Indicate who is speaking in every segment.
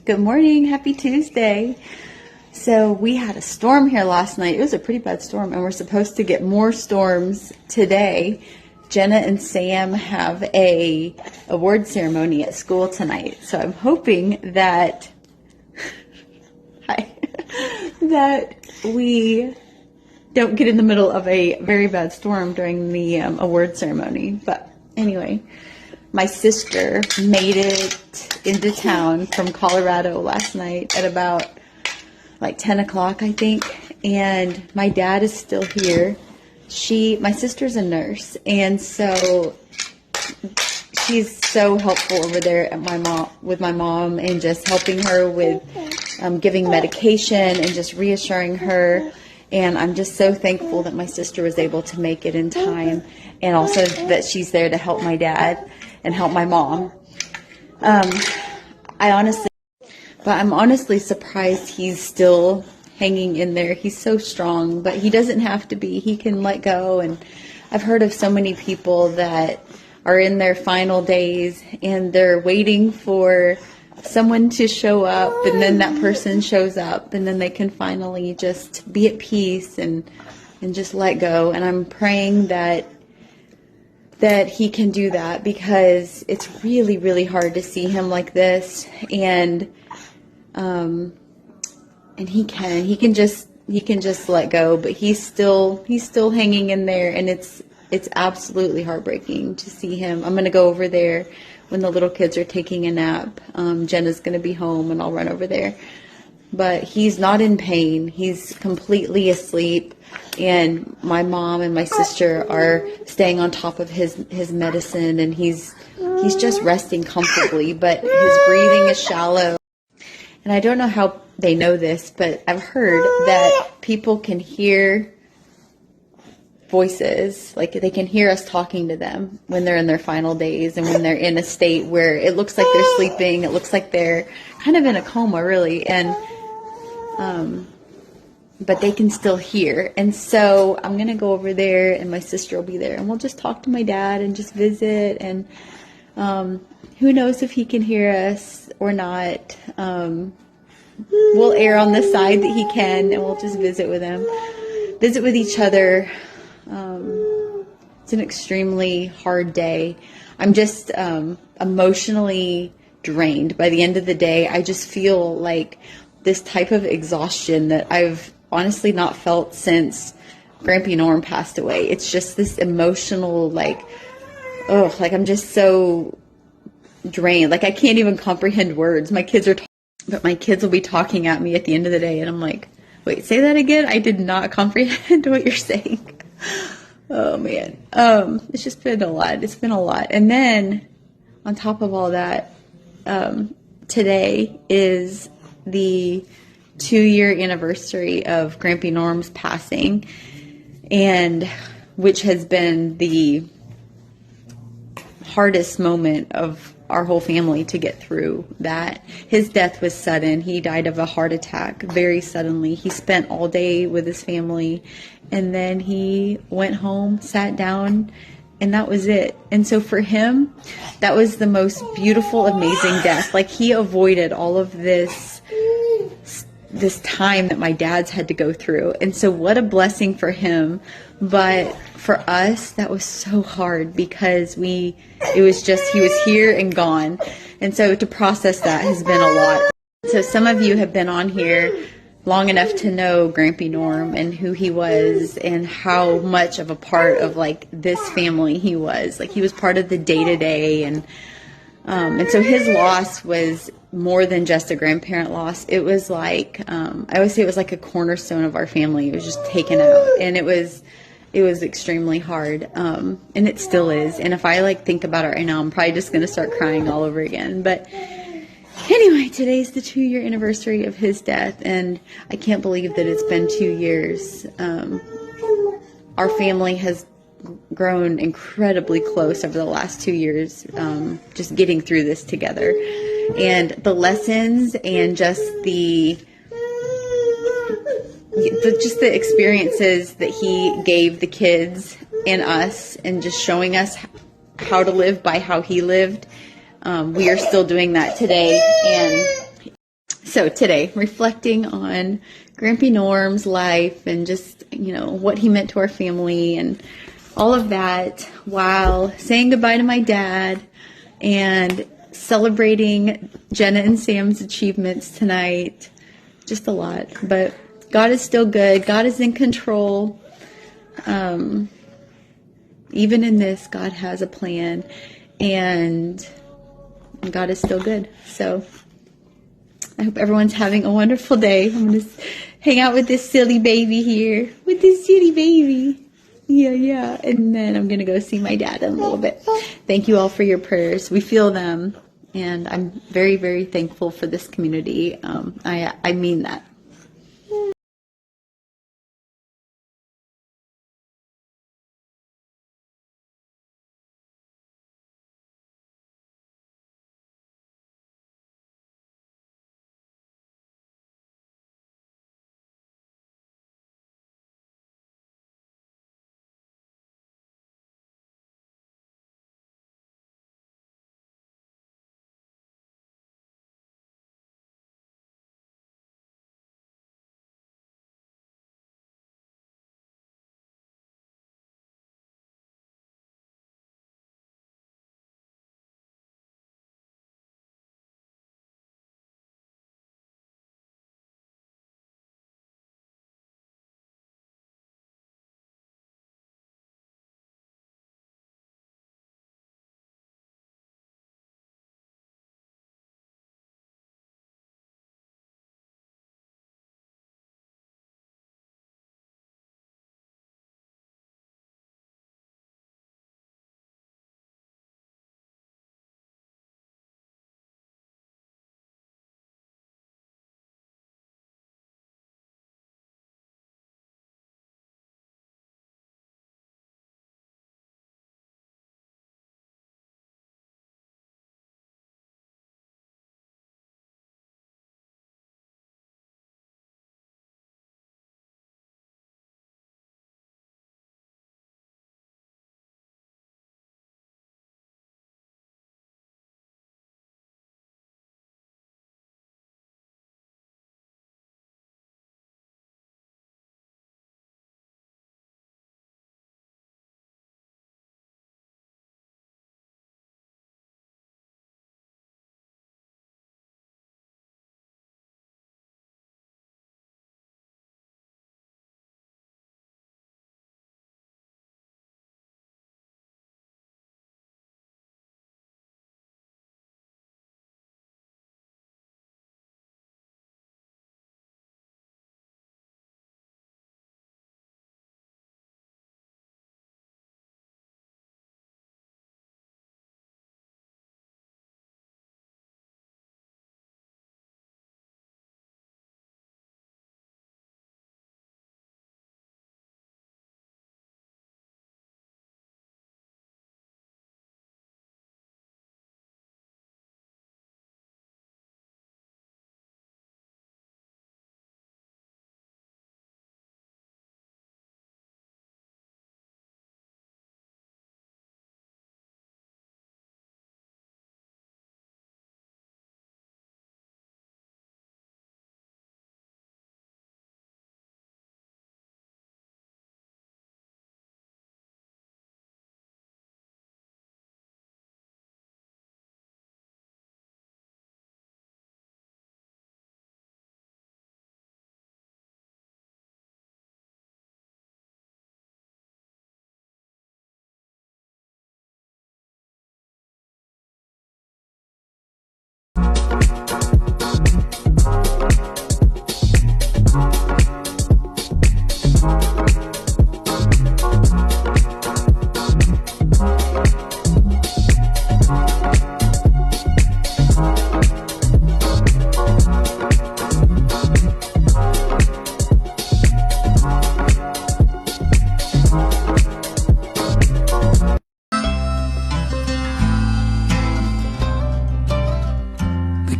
Speaker 1: Good morning. Happy Tuesday. So we had a storm here last night. It was a pretty bad storm, and we're supposed to get more storms today. Jenna and Sam have a award ceremony at school tonight. So I'm hoping that that we don't get in the middle of a very bad storm during the award ceremony. But anyway, my sister made it into town from Colorado last night at about like 10 o'clock, I think. And my dad is still here. My sister's a nurse, and so she's so helpful over there at with my mom, and just helping her with giving medication and just reassuring her. And I'm just so thankful that my sister was able to make it in time, and also that she's there to help my dad and help my mom. I'm honestly surprised he's still hanging in there. He's so strong, but he doesn't have to be. He can let go. And I've heard of so many people that are in their final days and they're waiting for someone to show up, and then that person shows up, and then they can finally just be at peace and just let go. And I'm praying that he can do that, because it's really, really hard to see him like this. And he can just let go, but he's still hanging in there, and it's absolutely heartbreaking to see him. I'm going to go over there when the little kids are taking a nap. Jenna's going to be home, and I'll run over there. But he's not in pain. He's completely asleep, and my mom and my sister are staying on top of his medicine, and he's just resting comfortably, but his breathing is shallow. And I don't know how they know this, but I've heard that people can hear voices, like they can hear us talking to them when they're in their final days, and when they're in a state where it looks like they're sleeping, it looks like they're kind of in a coma, really, and but they can still hear. And so I'm gonna go over there, and my sister will be there, and we'll just talk to my dad and just visit. And who knows if he can hear us or not. We'll err on the side that he can, and we'll just visit with him, visit with each other. It's an extremely hard day. I'm just emotionally drained. By the end of the day, I just feel like this type of exhaustion that I've honestly not felt since Grampy Norm passed away. It's just this emotional, like I'm just so drained. Like I can't even comprehend words. But my kids will be talking at me at the end of the day, and I'm like, wait, say that again? I did not comprehend what you're saying. Oh man. It's just been a lot. It's been a lot. And then on top of all that, today is the 2-year anniversary of Grampy Norm's passing, and which has been the hardest moment of our whole family to get through. That his death was sudden. He died of a heart attack very suddenly. He spent all day with his family, and then he went home, sat down, and that was it. And so for him, that was the most beautiful, amazing death. Like he avoided all of this time that my dad's had to go through. And so what a blessing for him. But for us, that was so hard, because he was here and gone. And so to process that has been a lot. So some of you have been on here long enough to know Grampy Norm and who he was, and how much of a part of like this family he was. Like he was part of the day-to-day, and so his loss was more than just a grandparent loss. It was like, I always say it was like a cornerstone of our family. It was just taken out, and it was extremely hard. And it still is. And if I like think about it right now, I'm probably just going to start crying all over again. But anyway, today's the 2-year anniversary of his death, and I can't believe that it's been 2 years. Our family has grown incredibly close over the last 2 years, just getting through this together. And the lessons and just the experiences that he gave the kids and us, and just showing us how to live by how he lived. We are still doing that today, and So today, reflecting on Grampy Norm's life and just, what he meant to our family and all of that, while saying goodbye to my dad and celebrating Jenna and Sam's achievements tonight. Just a lot. But God is still good. God is in control. Even in this, God has a plan. And God is still good. So I hope everyone's having a wonderful day. I'm going to hang out with this silly baby here. With this silly baby. Yeah. And then I'm going to go see my dad in a little bit. Thank you all for your prayers. We feel them. And I'm very, very thankful for this community. I mean that.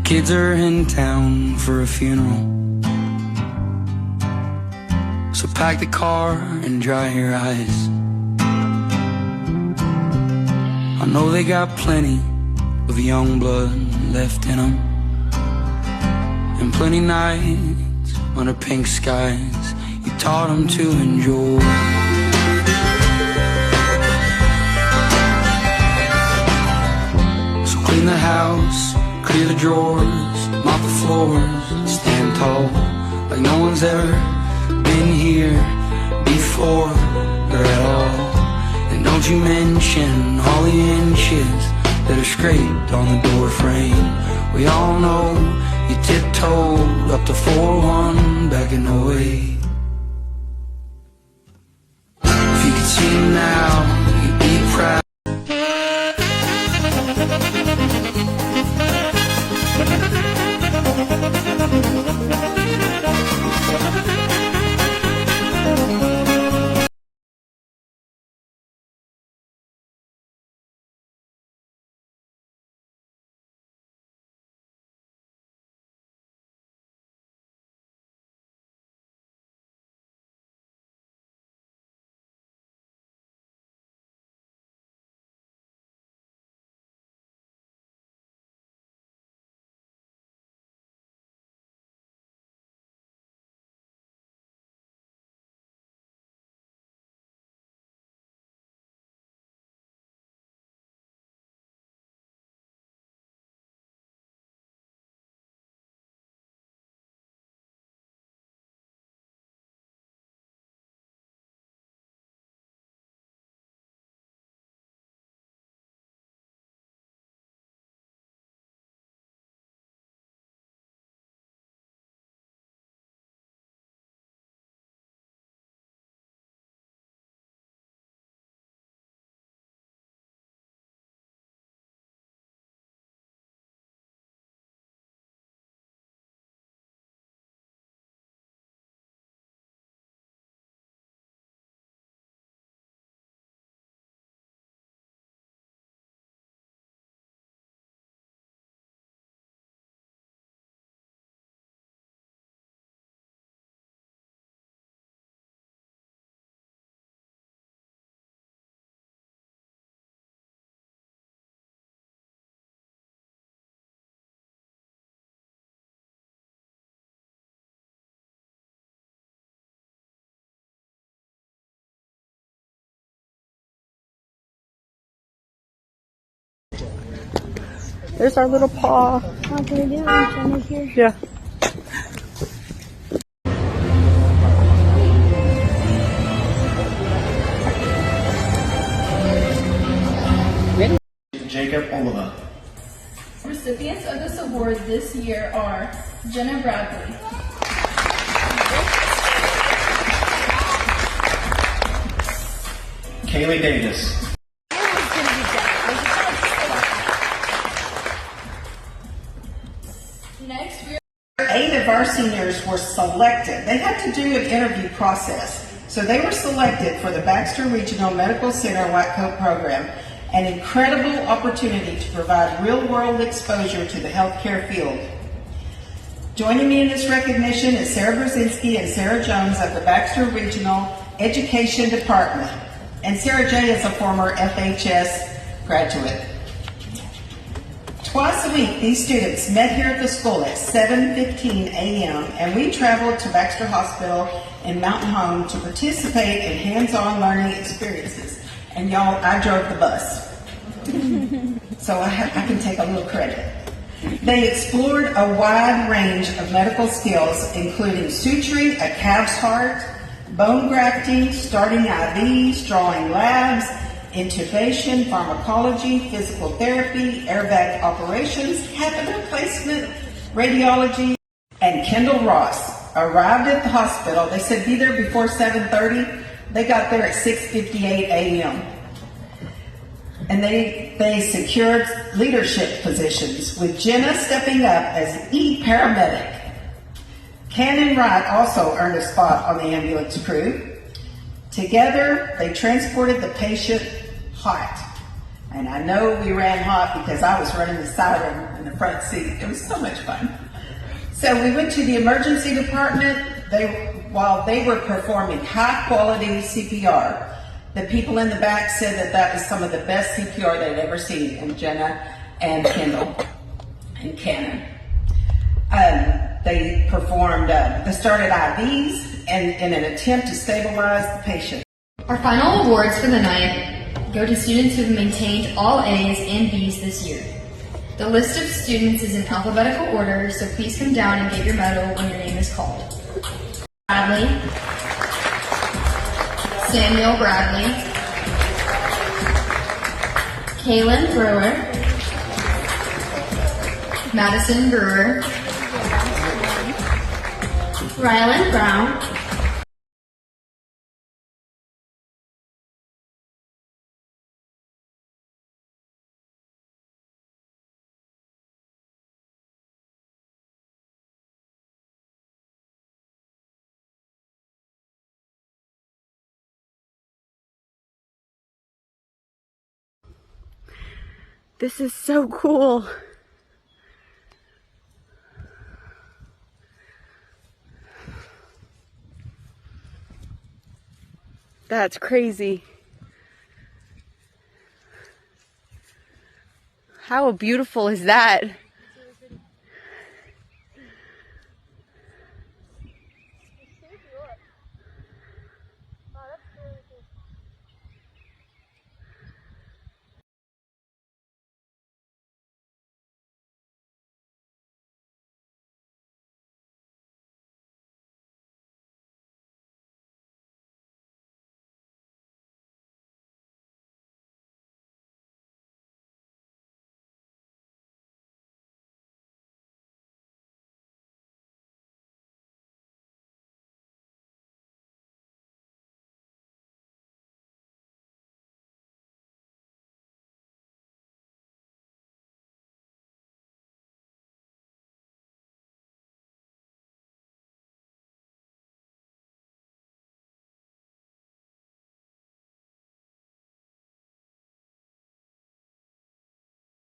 Speaker 2: Kids are in town for a funeral, so pack the car and dry your eyes. I know they got plenty of young blood left in them, and plenty nights under pink skies you taught him to enjoy. So clean the house, clear the drawers, mop the floors, stand tall like no one's ever been here before or at all. And don't you mention all the inches that are scraped on the door frame. We all know you tiptoed up to 4-1 back in '08. If you could see him now, you'd be proud.
Speaker 3: There's our little paw.
Speaker 4: What can we do? Jenna's here.
Speaker 3: Yeah.
Speaker 5: Jacob Oliva.
Speaker 6: Recipients of this award this year are Jenna Bradley,
Speaker 5: Kaylee Davis.
Speaker 6: next we
Speaker 7: 8 of our seniors were selected. They had to do an interview process. So they were selected for the Baxter Regional Medical Center White Coat Program, an incredible opportunity to provide real-world exposure to the healthcare field. Joining me in this recognition is Sarah Brzezinski and Sarah Jones of the Baxter Regional Education Department. And Sarah J. is a former FHS graduate. Twice a week, these students met here at the school at 7:15 a.m. and we traveled to Baxter Hospital in Mountain Home to participate in hands-on learning experiences. And y'all, I drove the bus. So I can take a little credit. They explored a wide range of medical skills, including suturing a calf's heart, bone grafting, starting IVs, drawing labs, intubation, pharmacology, physical therapy, airbag operations, catheter placement, radiology. And Kendall Ross arrived at the hospital. They said be there before 7:30. They got there at 6:58 a.m. And they secured leadership positions, with Jenna stepping up as paramedic. Cannon Wright also earned a spot on the ambulance crew. Together, they transported the patient hot. And I know we ran hot because I was running the siren in the front seat. It was so much fun. So we went to the emergency department. While they were performing high quality CPR, the people in the back said that was some of the best CPR they'd ever seen in Jenna and Kendall and Cannon. They performed, they started IVs in an attempt to stabilize the patient.
Speaker 8: Our final awards for the night go to students who have maintained all A's and B's this year. The list of students is in alphabetical order, so please come down and get your medal when your name is called. Bradley, Samuel Bradley, Kaylin Brewer, Madison Brewer, Rylan Brown,
Speaker 3: This is so cool. That's crazy. How beautiful is that?